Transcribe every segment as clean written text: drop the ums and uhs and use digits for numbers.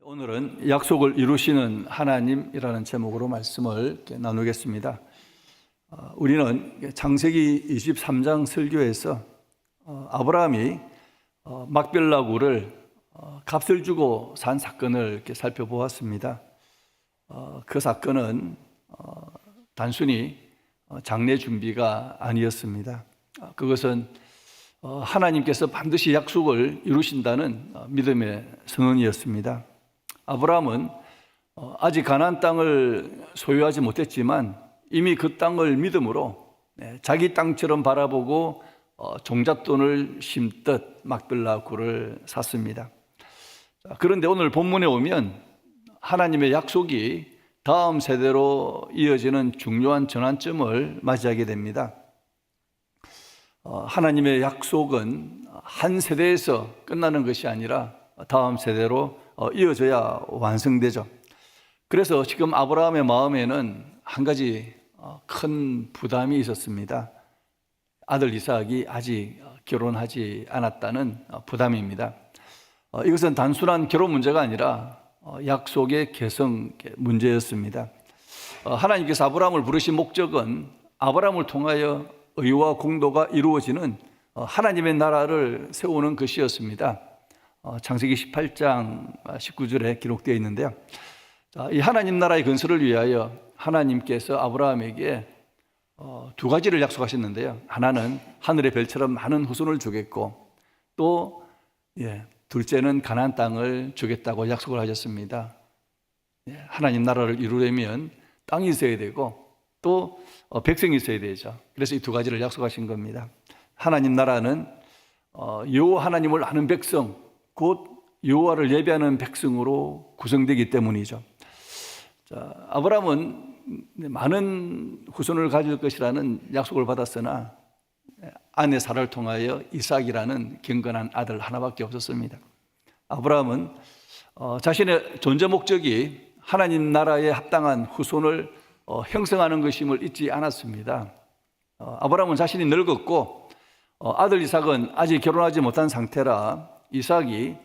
오늘은 약속을 이루시는 하나님이라는 제목으로 말씀을 나누겠습니다. 우리는 창세기 23장 설교에서 아브라함이 막벨라 굴을 값을 주고 산 사건을 이렇게 살펴보았습니다. 그 사건은 단순히 장례 준비가 아니었습니다. 그것은 하나님께서 반드시 약속을 이루신다는 믿음의 선언이었습니다. 아브라함은 아직 가나안 땅을 소유하지 못했지만 이미 그 땅을 믿음으로 자기 땅처럼 바라보고 종잣돈을 심듯 막벨라 굴을 샀습니다. 그런데 오늘 본문에 오면 하나님의 약속이 다음 세대로 이어지는 중요한 전환점을 맞이하게 됩니다. 하나님의 약속은 한 세대에서 끝나는 것이 아니라 다음 세대로 이어져야 완성되죠. 그래서 지금 아브라함의 마음에는 한 가지 큰 부담이 있었습니다. 아들 이삭이 아직 결혼하지 않았다는 부담입니다. 이것은 단순한 결혼 문제가 아니라 약속의 개성 문제였습니다. 하나님께서 아브라함을 부르신 목적은 아브라함을 통하여 의와 공도가 이루어지는 하나님의 나라를 세우는 것이었습니다. 창세기 18장 19절에 기록되어 있는데요. 이 하나님 나라의 건설을 위하여 하나님께서 아브라함에게 두 가지를 약속하셨는데요. 하나는 하늘의 별처럼 많은 후손을 주겠고, 또 둘째는 가나안 땅을 주겠다고 약속을 하셨습니다. 하나님 나라를 이루려면 땅이 있어야 되고 또 백성이 있어야 되죠. 그래서 이 두 가지를 약속하신 겁니다. 하나님 나라는 여호와 하나님을 아는 백성, 곧 여호와를 예배하는 백성으로 구성되기 때문이죠. 아브라함은 많은 후손을 가질 것이라는 약속을 받았으나 아내 사라를 통하여 이삭이라는 경건한 아들 하나밖에 없었습니다. 아브라함은 자신의 존재 목적이 하나님 나라에 합당한 후손을 형성하는 것임을 잊지 않았습니다. 아브라함은 자신이 늙었고 아들 이삭은 아직 결혼하지 못한 상태라 이삭이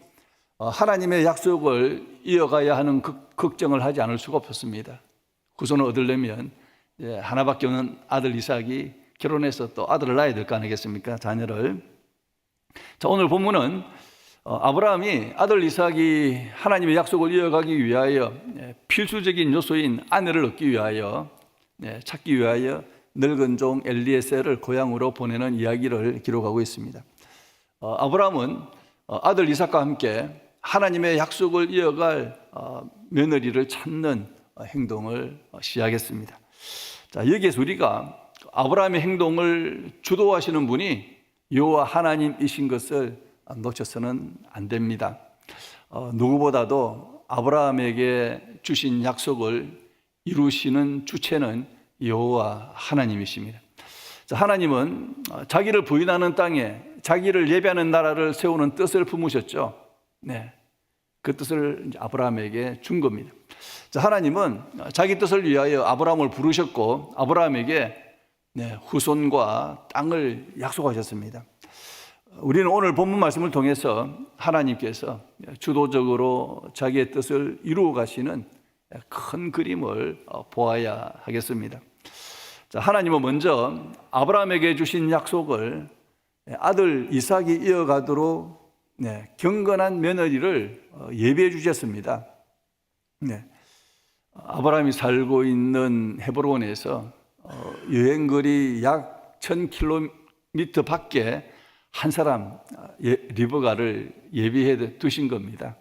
하나님의 약속을 이어가야 하는 걱정을 하지 않을 수가 없었습니다. 후손을 얻으려면 하나밖에 없는 아들 이삭이 결혼해서 또 아들을 낳아야 될 거 아니겠습니까? 자녀를. 자, 오늘 본문은 아브라함이 아들 이삭이 하나님의 약속을 이어가기 위하여 필수적인 요소인 아내를 얻기 위하여 찾기 위하여 늙은 종 엘리에셀을 고향으로 보내는 이야기를 기록하고 있습니다. 아브라함은 아들 이삭과 함께 하나님의 약속을 이어갈 며느리를 찾는 행동을 시작했습니다. 자, 여기에서 우리가 아브라함의 행동을 주도하시는 분이 여호와 하나님이신 것을 놓쳐서는 안 됩니다. 누구보다도 아브라함에게 주신 약속을 이루시는 주체는 여호와 하나님이십니다. 자, 하나님은 자기를 부인하는 땅에 자기를 예배하는 나라를 세우는 뜻을 품으셨죠. 그 뜻을 아브라함에게 준 겁니다. 자, 하나님은 자기 뜻을 위하여 아브라함을 부르셨고 아브라함에게 후손과 땅을 약속하셨습니다. 우리는 오늘 본문 말씀을 통해서 하나님께서 주도적으로 자기의 뜻을 이루어 가시는 큰 그림을 보아야 하겠습니다. 자, 하나님은 먼저 아브라함에게 주신 약속을 아들 이삭이 이어가도록 경건한 며느리를 예비해 주셨습니다. 아브라함이 살고 있는 헤브론에서 여행거리 약 1000km 밖에 한 사람 리브가를 예비해 두신 겁니다.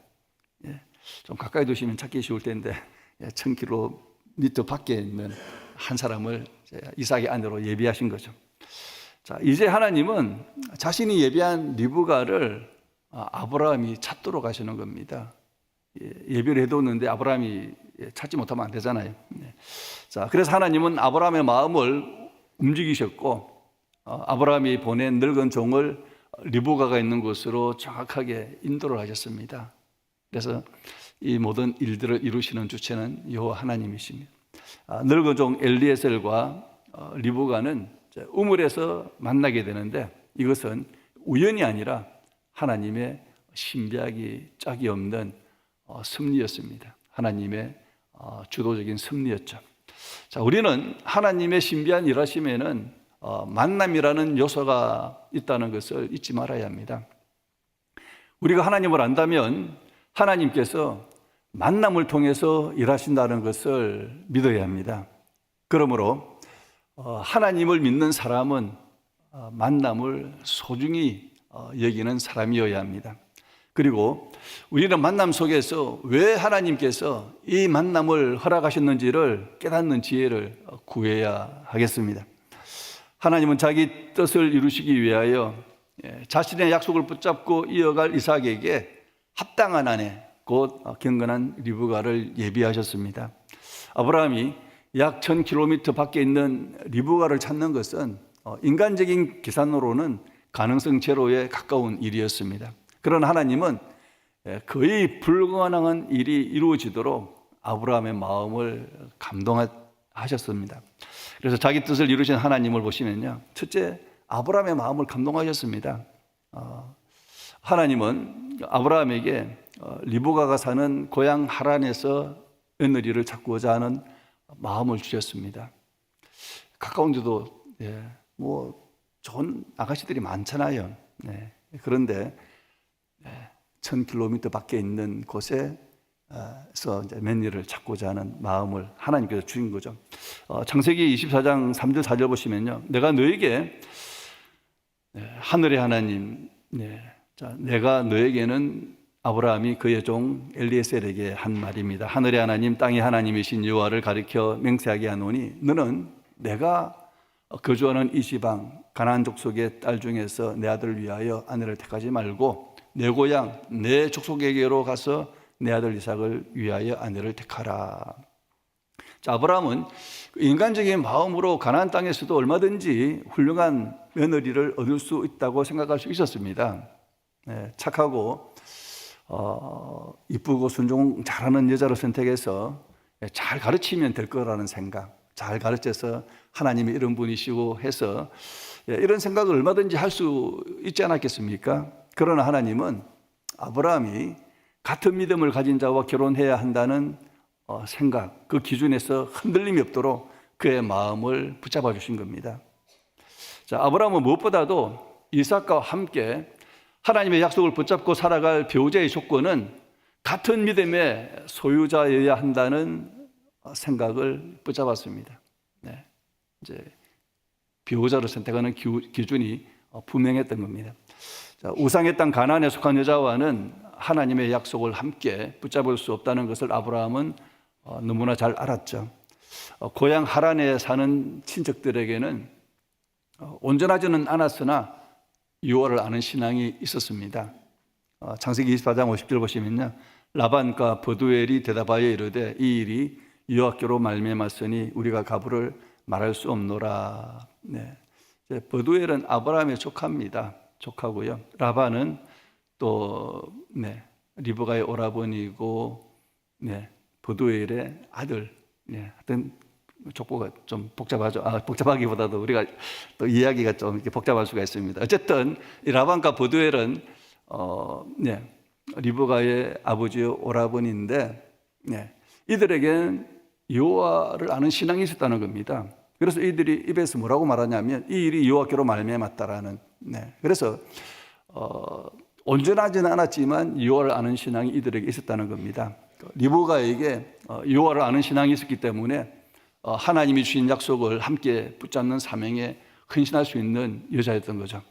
좀 가까이 두시면 찾기 쉬울 텐데 1000km 밖에 있는 한 사람을 이삭의 아내로 예비하신 거죠. 자, 이제 하나님은 자신이 예비한 리브가를 아브라함이 찾도록 하시는 겁니다. 예비를 해뒀는데 아브라함이 찾지 못하면 안 되잖아요. 자, 그래서 하나님은 아브라함의 마음을 움직이셨고 아브라함이 보낸 늙은 종을 리브가가 있는 곳으로 정확하게 인도를 하셨습니다. 그래서 이 모든 일들을 이루시는 주체는 여호와 하나님이십니다. 늙은 종 엘리에셀과 리브가는 우물에서 만나게 되는데 이것은 우연이 아니라 하나님의 신비하기 짝이 없는 섭리였습니다. 하나님의 주도적인 섭리였죠. 자, 우리는 하나님의 신비한 일하심에는 만남이라는 요소가 있다는 것을 잊지 말아야 합니다. 우리가 하나님을 안다면 하나님께서 만남을 통해서 일하신다는 것을 믿어야 합니다. 그러므로 하나님을 믿는 사람은 만남을 소중히 여기는 사람이어야 합니다. 그리고 우리는 만남 속에서 왜 하나님께서 이 만남을 허락하셨는지를 깨닫는 지혜를 구해야 하겠습니다. 하나님은 자기 뜻을 이루시기 위하여 자신의 약속을 붙잡고 이어갈 이삭에게 합당한 아내, 곧 경건한 리브가를 예비하셨습니다. 아브라함이 약 1000km 밖에 있는 리브가를 찾는 것은 인간적인 계산으로는 가능성 제로에 가까운 일이었습니다. 그러나 하나님은 거의 불가능한 일이 이루어지도록 아브라함의 마음을 감동하셨습니다. 그래서 자기 뜻을 이루신 하나님을 보시면요, 첫째, 아브라함의 마음을 감동하셨습니다. 하나님은 아브라함에게 리브가가 사는 고향 하란에서 며느리를 찾고자 하는 마음을 주셨습니다. 가까운 데도 좋은 아가씨들이 많잖아요. 그런데 1000km 밖에 있는 곳에서 이제 며느리를 찾고자 하는 마음을 하나님께서 주신 거죠. 창세기 24장 3절 4절 보시면요, 내가 너에게 하늘의 하나님, 내가 너에게는 아브라함이 그의 종 엘리에셀에게 한 말입니다. 하늘의 하나님, 땅의 하나님이신 여호와를 가리켜 맹세하게 하노니 너는 내가 거주하는 이 지방 가나안 족속의 딸 중에서 내 아들을 위하여 아내를 택하지 말고 내 고향 내 족속에게로 가서 내 아들 이삭을 위하여 아내를 택하라. 자, 아브라함은 인간적인 마음으로 가나안 땅에서도 얼마든지 훌륭한 며느리를 얻을 수 있다고 생각할 수 있었습니다. 착하고 이쁘고 순종 잘하는 여자를 선택해서 잘 가르치면 될 거라는 생각, 잘 가르쳐서 하나님이 이런 분이시고 해서 이런 생각을 얼마든지 할 수 있지 않았겠습니까? 그러나 하나님은 아브라함이 같은 믿음을 가진 자와 결혼해야 한다는 생각, 그 기준에서 흔들림이 없도록 그의 마음을 붙잡아 주신 겁니다. 자, 아브라함은 무엇보다도 이삭과 함께 하나님의 약속을 붙잡고 살아갈 배우자의 조건은 같은 믿음의 소유자여야 한다는 생각을 붙잡았습니다. 이제 배우자를 선택하는 기준이 분명했던 겁니다. 자, 우상의 땅 가나안에 속한 여자와는 하나님의 약속을 함께 붙잡을 수 없다는 것을 아브라함은 너무나 잘 알았죠. 고향 하란에 사는 친척들에게는 온전하지는 않았으나 여호와를 아는 신앙이 있었습니다. 창세기 24장 50절 보시면요, 라반과 버두엘이 대답하여 이르되 이 일이 여호와께로 말미암았으니 우리가 가부를 말할 수 없노라. 버두엘은 아브라함의 조카입니다. 조카고요. 라반은 또 리브가의 오라버니고 버두엘의 아들. 하여튼 족보가 좀 복잡하죠. 복잡하기보다도 우리가 또 이야기가 좀 이렇게 복잡할 수가 있습니다. 어쨌든 이 라반과 버두엘은 리브가의 아버지요 오라버니인데 이들에게는 여호와를 아는 신앙이 있었다는 겁니다. 그래서 이들이 입에서 뭐라고 말하냐면 이 일이 여호와께로 말미암았다라는. 그래서 온전하지는 않았지만 여호와를 아는 신앙이 이들에게 있었다는 겁니다. 리브가에게 여호와를 아는 신앙이 있었기 때문에 하나님이 주신 약속을 함께 붙잡는 사명에 헌신할 수 있는 여자였던 거죠.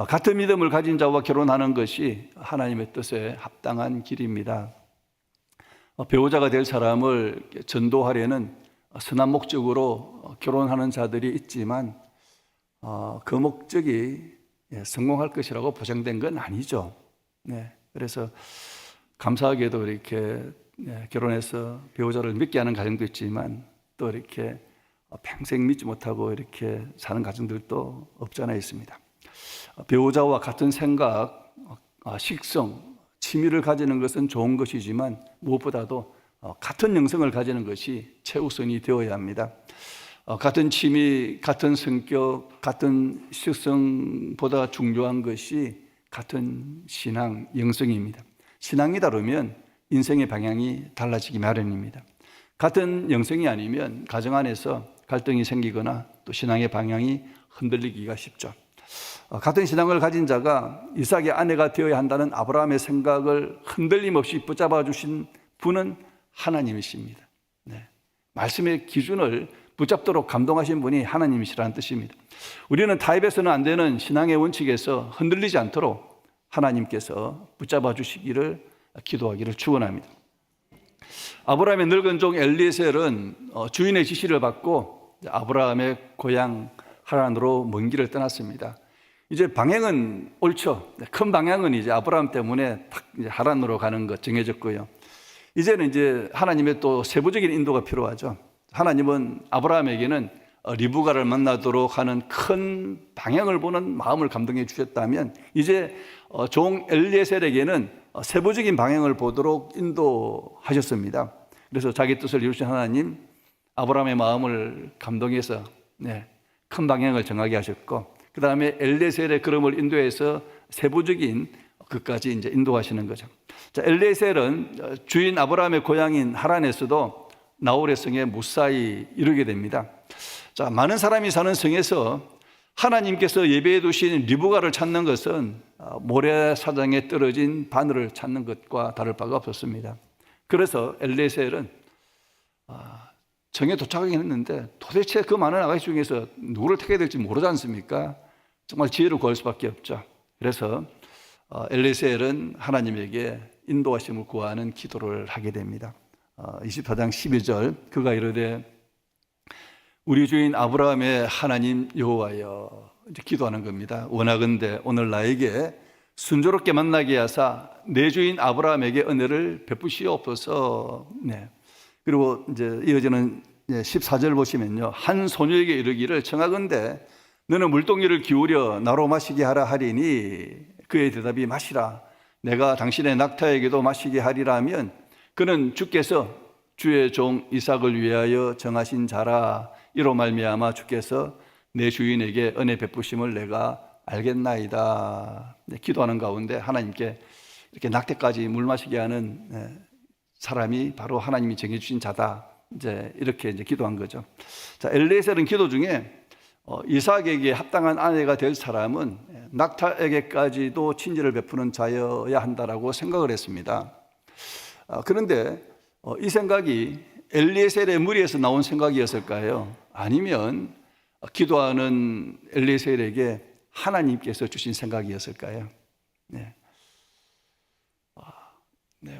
같은 믿음을 가진 자와 결혼하는 것이 하나님의 뜻에 합당한 길입니다. 배우자가 될 사람을 전도하려는 선한 목적으로 결혼하는 자들이 있지만 그 목적이 성공할 것이라고 보장된 건 아니죠. 그래서 감사하게도 이렇게 결혼해서 배우자를 믿게 하는 가정도 있지만 또 이렇게 평생 믿지 못하고 이렇게 사는 가정들도 없지 않아 있습니다. 배우자와 같은 생각, 식성, 취미를 가지는 것은 좋은 것이지만 무엇보다도 같은 영성을 가지는 것이 최우선이 되어야 합니다. 같은 취미, 같은 성격, 같은 식성보다 중요한 것이 같은 신앙, 영성입니다. 신앙이 다르면 인생의 방향이 달라지기 마련입니다. 같은 영성이 아니면 가정 안에서 갈등이 생기거나 또 신앙의 방향이 흔들리기가 쉽죠. 같은 신앙을 가진 자가 이삭의 아내가 되어야 한다는 아브라함의 생각을 흔들림 없이 붙잡아 주신 분은 하나님이십니다. 말씀의 기준을 붙잡도록 감동하신 분이 하나님이시라는 뜻입니다. 우리는 타협해서는 안 되는 신앙의 원칙에서 흔들리지 않도록 하나님께서 붙잡아 주시기를 기도하기를 축원합니다. 아브라함의 늙은 종 엘리에셀은 주인의 지시를 받고 아브라함의 고향 하란으로 먼 길을 떠났습니다. 이제 방향은 옳죠. 큰 방향은 이제 아브라함 때문에 딱 이제 하란으로 가는 것 정해졌고요. 이제는 이제 하나님의 또 세부적인 인도가 필요하죠. 하나님은 아브라함에게는 리브가를 만나도록 하는 큰 방향을 보는 마음을 감동해 주셨다면 이제 종 엘리에셀에게는 세부적인 방향을 보도록 인도하셨습니다. 그래서 자기 뜻을 이루신 하나님, 아브라함의 마음을 감동해서 큰 방향을 정하게 하셨고, 그 다음에 엘리에셀의 걸음을 인도해서 세부적인 그까지 이제 인도하시는 거죠. 자, 엘리에셀은 주인 아브라함의 고향인 하란에서도 나홀의 성에 무사히 이르게 됩니다. 자, 많은 사람이 사는 성에서 하나님께서 예배해 두신 리브가를 찾는 것은 모래사장에 떨어진 바늘을 찾는 것과 다를 바가 없었습니다. 그래서 엘리에셀은 성에 도착하긴 했는데 도대체 그 많은 아가씨 중에서 누구를 택해야 될지 모르지 않습니까? 정말 지혜를 구할 수밖에 없죠. 그래서 엘리에셀은 하나님에게 인도하심을 구하는 기도를 하게 됩니다. 24장 12절 그가 이르되 우리 주인 아브라함의 하나님 여호와여, 이제 기도하는 겁니다. 원하건대 오늘 나에게 순조롭게 만나게 하사 내 주인 아브라함에게 은혜를 베푸시옵소서. 그리고 이제 이어지는 14절 보시면요, 한 소녀에게 이르기를 청하건대 너는 물동이를 기울여 나로 마시게 하라 하리니 그의 대답이 마시라. 내가 당신의 낙타에게도 마시게 하리라 하면 그는 주께서 주의 종 이삭을 위하여 정하신 자라. 이로 말미암아 주께서 내 주인에게 은혜 베푸심을 내가 알겠나이다. 기도하는 가운데 하나님께 이렇게 낙태까지 물 마시게 하는 사람이 바로 하나님이 정해주신 자다. 이렇게 기도한 거죠. 자, 엘리에셀은 기도 중에 이삭에게 합당한 아내가 될 사람은 낙타에게까지도 친절을 베푸는 자여야 한다라고 생각을 했습니다. 그런데 이 생각이 엘리에셀의 머리에서 나온 생각이었을까요? 아니면 기도하는 엘리에셀에게 하나님께서 주신 생각이었을까요?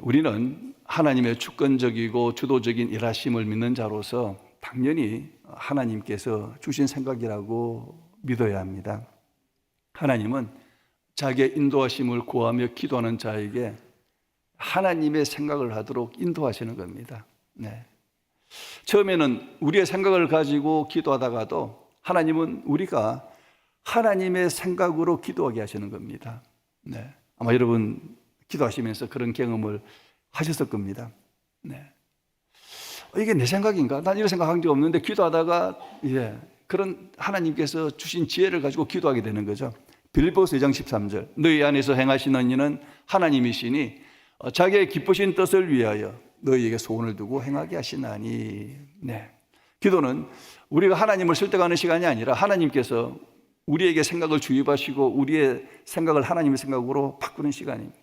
우리는 하나님의 주권적이고 주도적인 일하심을 믿는 자로서 당연히 하나님께서 주신 생각이라고 믿어야 합니다. 하나님은 자기의 인도하심을 구하며 기도하는 자에게 하나님의 생각을 하도록 인도하시는 겁니다. 처음에는 우리의 생각을 가지고 기도하다가도 하나님은 우리가 하나님의 생각으로 기도하게 하시는 겁니다. 아마 여러분 기도하시면서 그런 경험을 하셨을 겁니다. 이게 내 생각인가? 난 이런 생각한 적 없는데 기도하다가 그런 하나님께서 주신 지혜를 가지고 기도하게 되는 거죠. 빌립보서 2장 13절 너희 안에서 행하시는 이는 하나님이시니 자기의 기쁘신 뜻을 위하여 너희에게 소원을 두고 행하게 하시나니. 기도는 우리가 하나님을 설득하는 시간이 아니라 하나님께서 우리에게 생각을 주입하시고 우리의 생각을 하나님의 생각으로 바꾸는 시간입니다.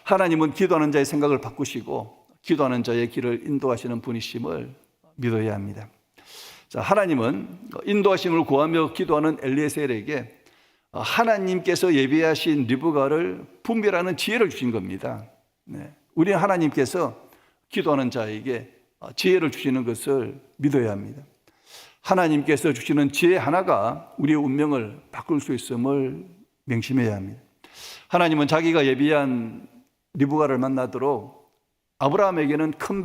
하나님은 기도하는 자의 생각을 바꾸시고 기도하는 자의 길을 인도하시는 분이심을 믿어야 합니다. 자, 하나님은 인도하심을 구하며 기도하는 엘리에셀에게 하나님께서 예비하신 리브가를 분별하는 지혜를 주신 겁니다. 우리는 하나님께서 기도하는 자에게 지혜를 주시는 것을 믿어야 합니다. 하나님께서 주시는 지혜 하나가 우리의 운명을 바꿀 수 있음을 명심해야 합니다. 하나님은 자기가 예비한 리브가를 만나도록 아브라함에게는 큰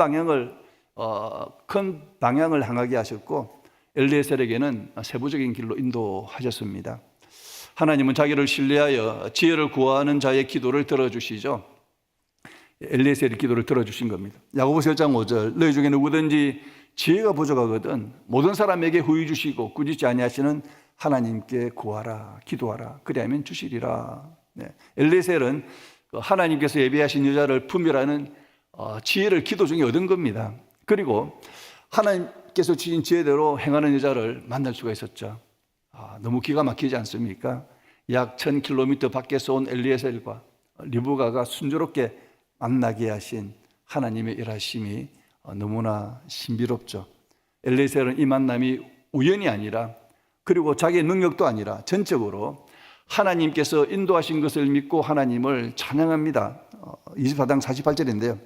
방향을 향하게 하셨고 엘리에셀에게는 세부적인 길로 인도하셨습니다. 하나님은 자기를 신뢰하여 지혜를 구하는 자의 기도를 들어주시죠. 엘리에셀의 기도를 들어주신 겁니다. 야고보서 1장 5절 너희 중에 누구든지 지혜가 부족하거든 모든 사람에게 후히 주시고 꾸짖지 아니하시는 하나님께 구하라 기도하라 그리하면 주시리라. 엘리에셀은 하나님께서 예비하신 여자를 분별하는 지혜를 기도 중에 얻은 겁니다. 그리고 하나님께서 주신 지혜대로 행하는 여자를 만날 수가 있었죠. 너무 기가 막히지 않습니까? 약 1000km 밖에서 온 엘리에셀과 리브가가 순조롭게 만나게 하신 하나님의 일하심이 너무나 신비롭죠. 엘리에셀은 이 만남이 우연이 아니라, 그리고 자기의 능력도 아니라 전적으로 하나님께서 인도하신 것을 믿고 하나님을 찬양합니다. 24장 48절인데요.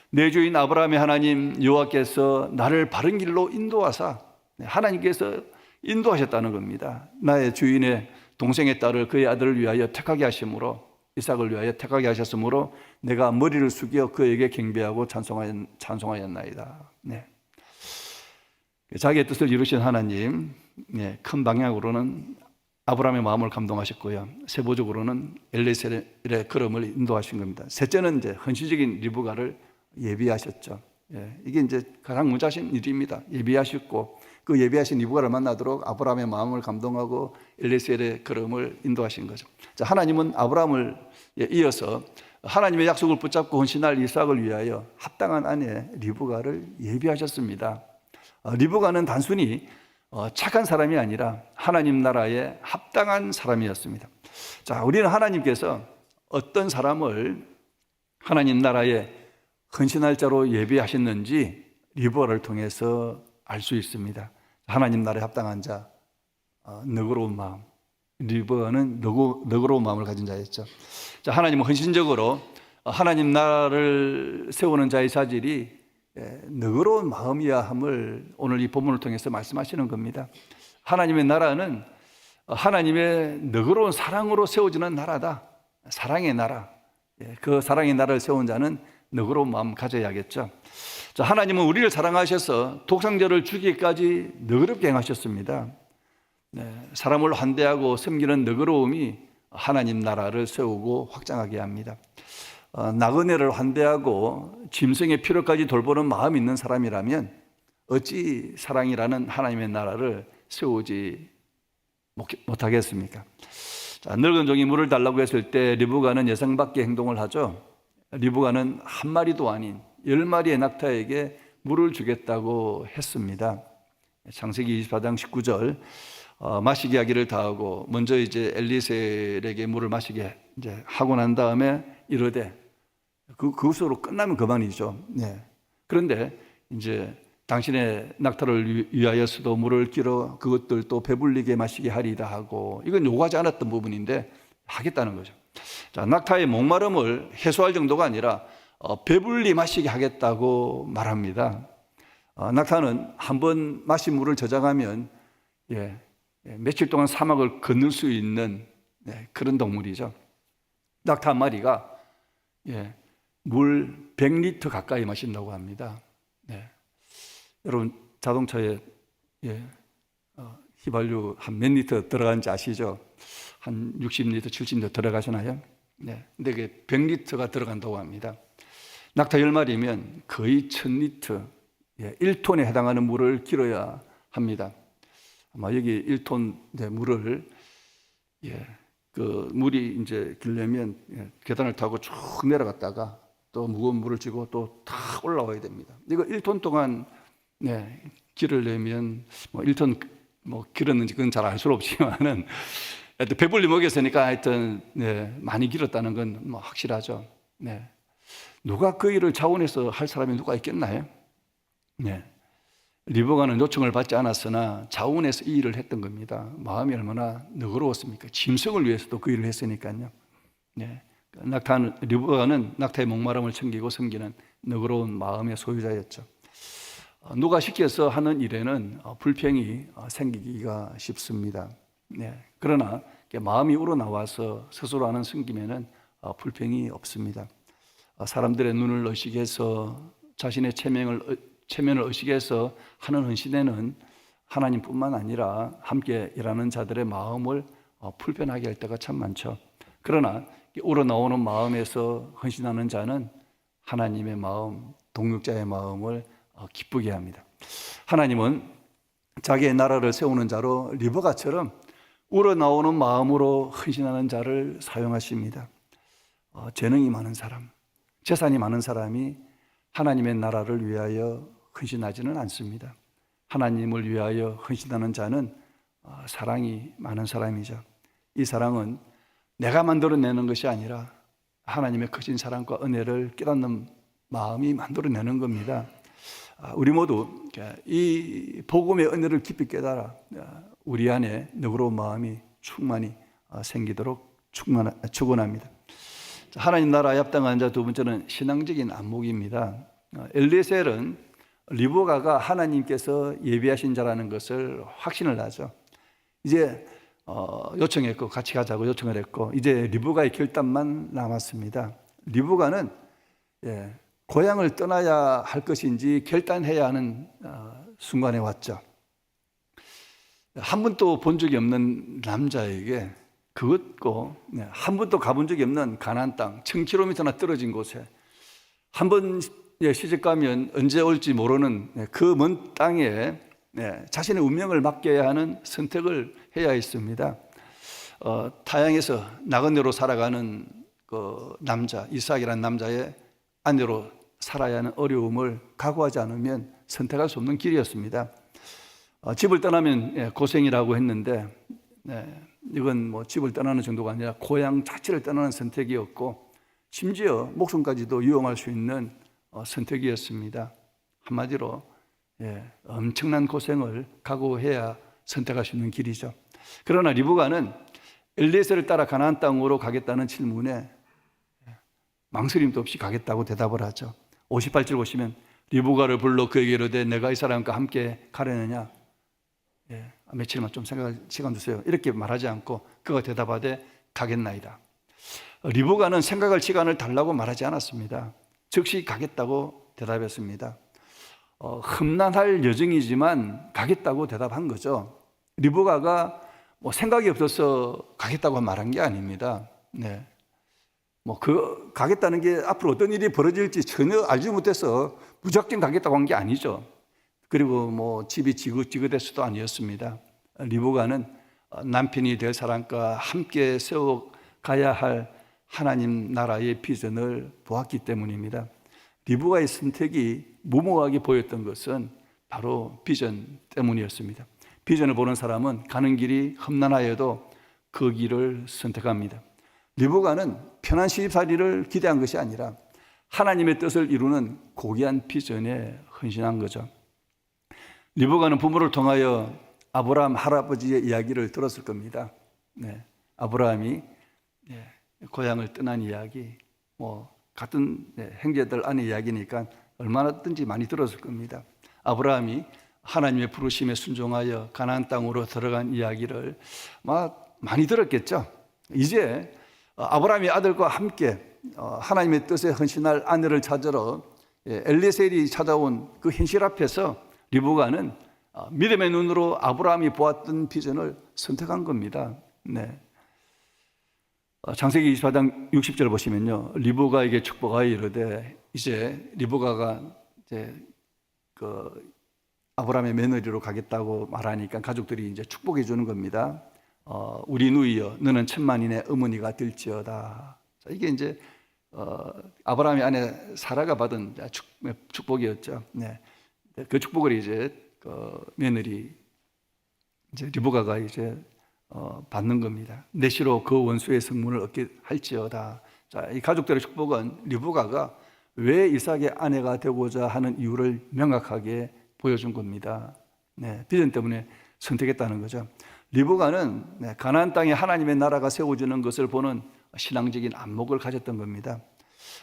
내 주인 아브라함의 하나님 여호와께서 나를 바른 길로 인도하사, 하나님께서 인도하셨다는 겁니다. 나의 주인의 동생의 딸을 그의 아들을 위하여 택하게 하심으로, 이삭을 위하여 택하게 하셨으므로 내가 머리를 숙여 그에게 경배하고 찬송하였나이다. 네. 자기의 뜻을 이루신 하나님, 큰 방향으로는 아브라함의 마음을 감동하셨고요, 세부적으로는 엘리에셀의 걸음을 인도하신 겁니다. 셋째는 이제 헌신적인 리브가를 예비하셨죠. 이게 이제 가장 먼저 하신 일입니다. 예비하셨고, 그 예비하신 리브가를 만나도록 아브라함의 마음을 감동하고 엘리에셀의 걸음을 인도하신 거죠. 자, 하나님은 아브라함을 이어서 하나님의 약속을 붙잡고 헌신할 이삭을 위하여 합당한 아내 리브가를 예비하셨습니다. 리브가는 단순히 착한 사람이 아니라 하나님 나라에 합당한 사람이었습니다. 자, 우리는 하나님께서 어떤 사람을 하나님 나라에 헌신할 자로 예비하셨는지 리브가를 통해서 알 수 있습니다. 하나님 나라에 합당한 자, 너그러운 마음. 리브가는 너그러운 마음을 가진 자였죠. 자, 하나님은 헌신적으로 하나님 나라를 세우는 자의 자질이 너그러운 마음이야 함을 오늘 이 본문을 통해서 말씀하시는 겁니다. 하나님의 나라는 하나님의 너그러운 사랑으로 세워지는 나라다. 사랑의 나라. 그 사랑의 나라를 세운 자는 너그러운 마음 가져야겠죠. 자, 하나님은 우리를 사랑하셔서 독생자를 주기까지 너그럽게 행하셨습니다. 사람을 환대하고 섬기는 너그러움이 하나님 나라를 세우고 확장하게 합니다. 나그네를 환대하고 짐승의 필요까지 돌보는 마음이 있는 사람이라면 어찌 사랑이라는 하나님의 나라를 세우지 못하겠습니까? 자, 늙은 종이 물을 달라고 했을 때 리브가는 예상밖의 행동을 하죠. 리브가는 한 마리도 아닌 10마리의 낙타에게 물을 주겠다고 했습니다. 창세기 24장 19절, 마시게 하기를 다하고 먼저 이제 엘리에셀에게 물을 마시게 이제 하고 난 다음에 이르되, 그것으로 끝나면 그만이죠. 그런데 이제 당신의 낙타를 위하여서도 물을 길어 그것들도 배불리게 마시게 하리다 하고, 이건 요구하지 않았던 부분인데 하겠다는 거죠. 자, 낙타의 목마름을 해소할 정도가 아니라 배불리 마시게 하겠다고 말합니다. 낙타는 한번 마신 물을 저장하면 며칠 동안 사막을 건널 수 있는 그런 동물이죠. 낙타 한 마리가 물 100리터 가까이 마신다고 합니다. 여러분 자동차에 휘발유 한 몇 리터 들어가는지 아시죠? 한 60리터, 70리터 들어가시나요? 근데 그게 100리터가 들어간다고 합니다. 낙타 10마리면 거의 1000리터, 1톤에 해당하는 물을 길어야 합니다. 아마 여기 1톤 물을 그 물이 이제 길려면 계단을 타고 쭉 내려갔다가 또 무거운 물을 쥐고 또 다 올라와야 됩니다. 이거 1톤 동안 기르려면 1톤 길었는지 그건 잘 알 수 없지만은 하여튼 배불리 먹였으니까 하여튼 많이 길었다는 건 확실하죠. 누가 그 일을 자원해서 할 사람이 누가 있겠나요? 리브가는 요청을 받지 않았으나 자원해서 이 일을 했던 겁니다. 마음이 얼마나 너그러웠습니까? 짐승을 위해서도 그 일을 했으니까요. 리브가는 낙타의 목마름을 챙기고 섬기는 너그러운 마음의 소유자였죠. 누가 시켜서 하는 일에는 불평이 생기기가 쉽습니다. 그러나 마음이 우러나와서 스스로 하는 섬김에는 불평이 없습니다. 사람들의 눈을 의식해서 자신의 체면을 의식해서 하는 헌신에는 하나님뿐만 아니라 함께 일하는 자들의 마음을 불편하게 할 때가 참 많죠. 그러나 우러나오는 마음에서 헌신하는 자는 하나님의 마음, 동역자의 마음을 기쁘게 합니다. 하나님은 자기의 나라를 세우는 자로 리브가처럼 우러나오는 마음으로 헌신하는 자를 사용하십니다. 재능이 많은 사람, 재산이 많은 사람이 하나님의 나라를 위하여 헌신하지는 않습니다. 하나님을 위하여 헌신하는 자는 사랑이 많은 사람이죠. 이 사랑은 내가 만들어내는 것이 아니라 하나님의 크신 사랑과 은혜를 깨닫는 마음이 만들어내는 겁니다. 우리 모두 이 복음의 은혜를 깊이 깨달아 우리 안에 너그러운 마음이 충만히 생기도록 축원합니다. 하나님 나라에 합당한 자 두 번째는 신앙적인 안목입니다. 엘리에셀은 리브가가 하나님께서 예비하신 자라는 것을 확신을 하죠. 이제 요청했고 같이 가자고 요청을 했고 이제 리브가의 결단만 남았습니다. 리브가는 고향을 떠나야 할 것인지 결단해야 하는 순간에 왔죠. 한 번도 본 적이 없는 남자에게 그것고 한 번도 가본 적이 없는 가나안 땅 1000km나 떨어진 곳에 한 번 시집 가면 언제 올지 모르는 그 먼 땅에 자신의 운명을 맡겨야 하는 선택을 해야 했습니다. 타향에서 나그네로 살아가는 그 남자 이삭이라는 남자의 아내로 살아야 하는 어려움을 각오하지 않으면 선택할 수 없는 길이었습니다. 집을 떠나면 고생이라고 했는데 이건 뭐 집을 떠나는 정도가 아니라 고향 자체를 떠나는 선택이었고 심지어 목숨까지도 위험할 수 있는 선택이었습니다. 한마디로 엄청난 고생을 각오해야 선택할 수 있는 길이죠. 그러나 리브가는 엘리에셀을 따라 가나안 땅으로 가겠다는 질문에 망설임도 없이 가겠다고 대답을 하죠. 58절 보시면 리브가를 불러 그에게 이르되 내가 이 사람과 함께 가려느냐? 며칠만 좀 생각할 시간 주세요. 이렇게 말하지 않고 그가 대답하되 가겠나이다. 리브가는 생각할 시간을 달라고 말하지 않았습니다. 즉시 가겠다고 대답했습니다. 험난할 여정이지만 가겠다고 대답한 거죠. 리브가가 뭐 생각이 없어서 가겠다고 말한 게 아닙니다. 가겠다는 게 앞으로 어떤 일이 벌어질지 전혀 알지 못해서 무작정 가겠다고 한 게 아니죠. 그리고 뭐 집이 지긋지긋할 수도 아니었습니다. 리브가는 남편이 될 사람과 함께 세워가야 할 하나님 나라의 비전을 보았기 때문입니다. 리브가의 선택이 무모하게 보였던 것은 바로 비전 때문이었습니다. 비전을 보는 사람은 가는 길이 험난하여도 그 길을 선택합니다. 리브가는 편한 시집살이를 기대한 것이 아니라 하나님의 뜻을 이루는 고귀한 비전에 헌신한 거죠. 리브가는 부모를 통하여 아브라함 할아버지의 이야기를 들었을 겁니다. 아브라함이 고향을 떠난 이야기, 같은 형제들 안의 이야기니까 얼마나든지 많이 들었을 겁니다. 아브라함이 하나님의 부르심에 순종하여 가나안 땅으로 들어간 이야기를 많이 들었겠죠. 이제 아브라함의 아들과 함께 하나님의 뜻에 헌신할 아내를 찾으러 엘리에셀이 찾아온 그 현실 앞에서 리브가는 믿음의 눈으로 아브라함이 보았던 비전을 선택한 겁니다. 창세기 24장 60절 보시면요, 리브가에게 축복하여 이르되 이제 리브가가 이제 그 아브라함의 며느리로 가겠다고 말하니까 가족들이 이제 축복해 주는 겁니다. 우리 누이여 너는 천만인의 어머니가 될지어다. 자, 이게 이제 아브라함의 아내 사라가 받은 축복이었죠. 그 축복을 이제 며느리 이제 리브가가 이제 받는 겁니다. 내 시로 그 원수의 성문을 얻게 할지어다. 자, 이 가족들의 축복은 리브가가 왜 이삭의 아내가 되고자 하는 이유를 명확하게 보여준 겁니다. 비전 때문에 선택했다는 거죠. 리브가는 가나안 땅에 하나님의 나라가 세워지는 것을 보는 신앙적인 안목을 가졌던 겁니다.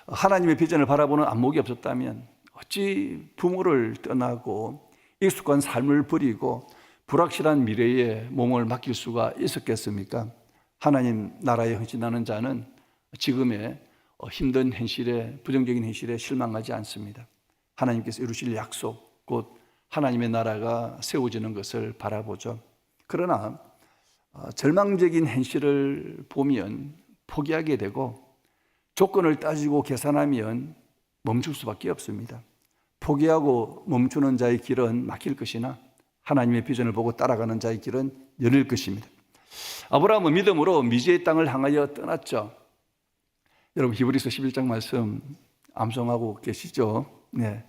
하나님의 비전을 바라보는 안목이 없었다면 어찌 부모를 떠나고 익숙한 삶을 버리고 불확실한 미래에 몸을 맡길 수가 있었겠습니까? 하나님 나라에 헌신하는 자는 지금의 힘든 현실에, 부정적인 현실에 실망하지 않습니다. 하나님께서 이루실 약속, 곧 하나님의 나라가 세워지는 것을 바라보죠. 그러나 절망적인 현실을 보면 포기하게 되고 조건을 따지고 계산하면 멈출 수밖에 없습니다. 포기하고 멈추는 자의 길은 막힐 것이나 하나님의 비전을 보고 따라가는 자의 길은 열릴 것입니다. 아브라함은 믿음으로 미지의 땅을 향하여 떠났죠. 여러분 히브리서 11장 말씀 암송하고 계시죠? 네.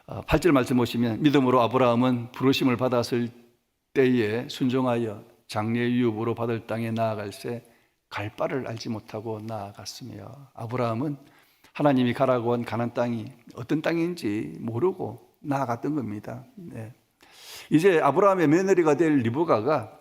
8절 말씀 보시면 믿음으로 아브라함은 부르심을 받았을 때에 순종하여 장래 유업으로 받을 땅에 나아갈새 갈 바를 알지 못하고 나아갔으며, 아브라함은 하나님이 가라고 한 가나안 땅이 어떤 땅인지 모르고 나아갔던 겁니다. 네. 이제 아브라함의 며느리가 될 리브가가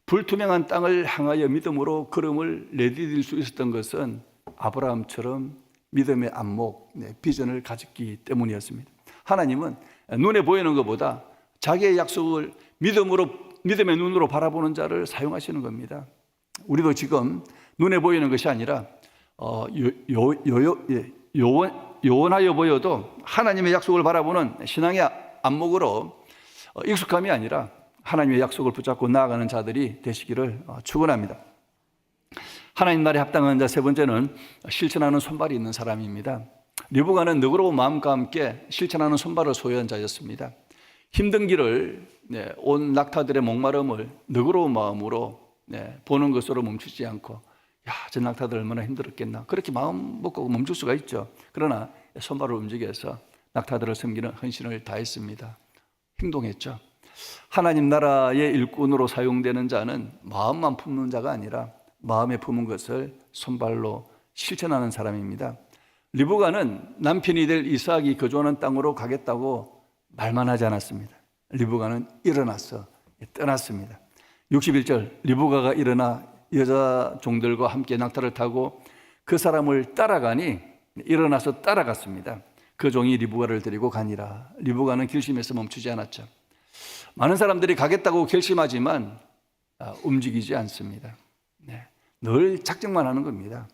불투명한 땅을 향하여 믿음으로 걸음을 내디딜 수 있었던 것은 아브라함처럼 믿음의 안목, 비전을 가졌기 때문이었습니다. 하나님은 눈에 보이는 것보다 자기의 약속을 믿음의 눈으로 바라보는 자를 사용하시는 겁니다. 우리도 지금 눈에 보이는 것이 아니라 요원하여 보여도 하나님의 약속을 바라보는 신앙의 안목으로 익숙함이 아니라 하나님의 약속을 붙잡고 나아가는 자들이 되시기를 축원합니다. 하나님 나라에 합당한 자 세 번째는 실천하는 손발이 있는 사람입니다. 리브가는 너그러운 마음과 함께 실천하는 손발을 소유한 자였습니다. 힘든 길을 온 낙타들의 목마름을 너그러운 마음으로 보는 것으로 멈추지 않고, 저 낙타들 얼마나 힘들었겠나, 그렇게 마음 먹고 멈출 수가 있죠. 그러나 손발을 움직여서 낙타들을 섬기는 헌신을 다했습니다. 행동했죠. 하나님 나라의 일꾼으로 사용되는 자는 마음만 품는 자가 아니라 마음에 품은 것을 손발로 실천하는 사람입니다. 리브가는 남편이 될 이삭이 거주하는 땅으로 가겠다고 말만 하지 않았습니다. 리브가는 일어나서 떠났습니다. 61절, 리브가가 일어나 여자 종들과 함께 낙타를 타고 그 사람을 따라가니 일어나서 따라갔습니다. 그 종이 리브가를 데리고 가니라. 리브가는 결심해서 멈추지 않았죠. 많은 사람들이 가겠다고 결심하지만 움직이지 않습니다. 늘 작정만 하는 겁니다.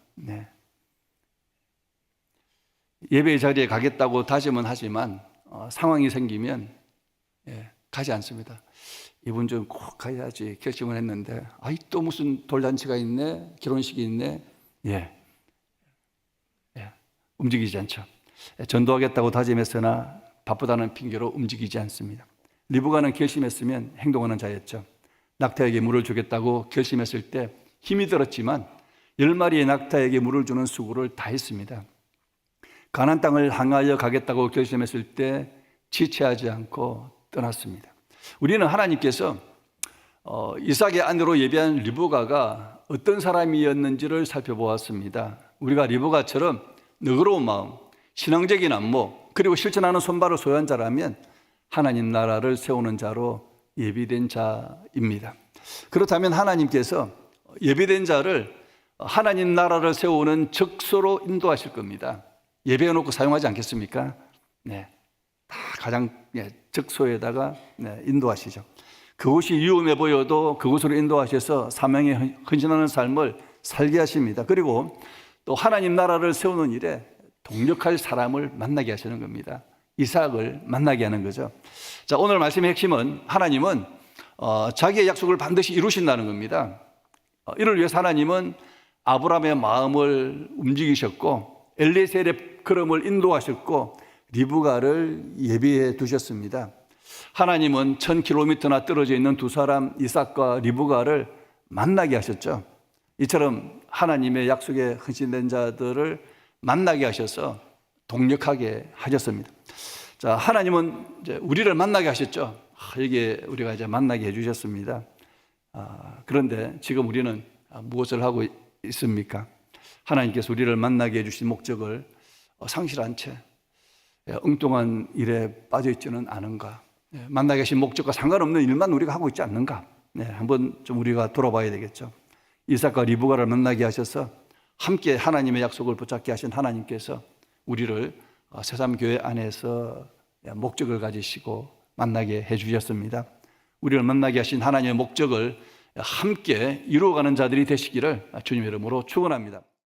예배의 자리에 가겠다고 다짐은 하지만 상황이 생기면 가지 않습니다. 이번 주 꼭 가야지 결심을 했는데 또 무슨 돌잔치가 있네, 결혼식이 있네, 움직이지 않죠. 전도하겠다고 다짐했으나 바쁘다는 핑계로 움직이지 않습니다. 리브가는 결심했으면 행동하는 자였죠. 낙타에게 물을 주겠다고 결심했을 때 힘이 들었지만 10마리의 낙타에게 물을 주는 수고를 다했습니다. 가나안 땅을 향하여 가겠다고 결심했을 때 지체하지 않고 떠났습니다. 우리는 하나님께서 이삭의 아내로 예비한 리브가가 어떤 사람이었는지를 살펴보았습니다. 우리가 리브가처럼 너그러운 마음, 신앙적인 안목, 그리고 실천하는 손발을 소유한 자라면 하나님 나라를 세우는 자로 예비된 자입니다. 그렇다면 하나님께서 예비된 자를 하나님 나라를 세우는 적소로 인도하실 겁니다. 예배해 놓고 사용하지 않겠습니까? 다 가장 적소에다가 인도하시죠. 그곳이 위험해 보여도 그곳으로 인도하셔서 사명에 헌신하는 삶을 살게 하십니다. 그리고 또 하나님 나라를 세우는 일에 동력할 사람을 만나게 하시는 겁니다. 이삭을 만나게 하는 거죠. 자, 오늘 말씀의 핵심은 하나님은 자기의 약속을 반드시 이루신다는 겁니다. 이를 위해서 하나님은 아브라함의 마음을 움직이셨고 엘리에셀의 걸음을 인도하셨고 리브가를 예비해 두셨습니다. 하나님은 1000km나 떨어져 있는 두 사람 이삭과 리브가를 만나게 하셨죠. 이처럼 하나님의 약속에 헌신된 자들을 만나게 하셔서 동력하게 하셨습니다. 자, 하나님은 이제 우리를 만나게 하셨죠. 여기에 우리가 이제 만나게 해주셨습니다. 그런데 지금 우리는 무엇을 하고 있습니까? 하나님께서 우리를 만나게 해주신 목적을 상실한 채 엉뚱한 일에 빠져 있지는 않은가? 만나게 하신 목적과 상관없는 일만 우리가 하고 있지 않는가? 한번 좀 우리가 돌아봐야 되겠죠. 이삭과 리브가를 만나게 하셔서 함께 하나님의 약속을 붙잡게 하신 하나님께서 우리를 새삼교회 안에서 목적을 가지시고 만나게 해주셨습니다. 우리를 만나게 하신 하나님의 목적을 함께 이루어가는 자들이 되시기를 주님의 이름으로 축원합니다.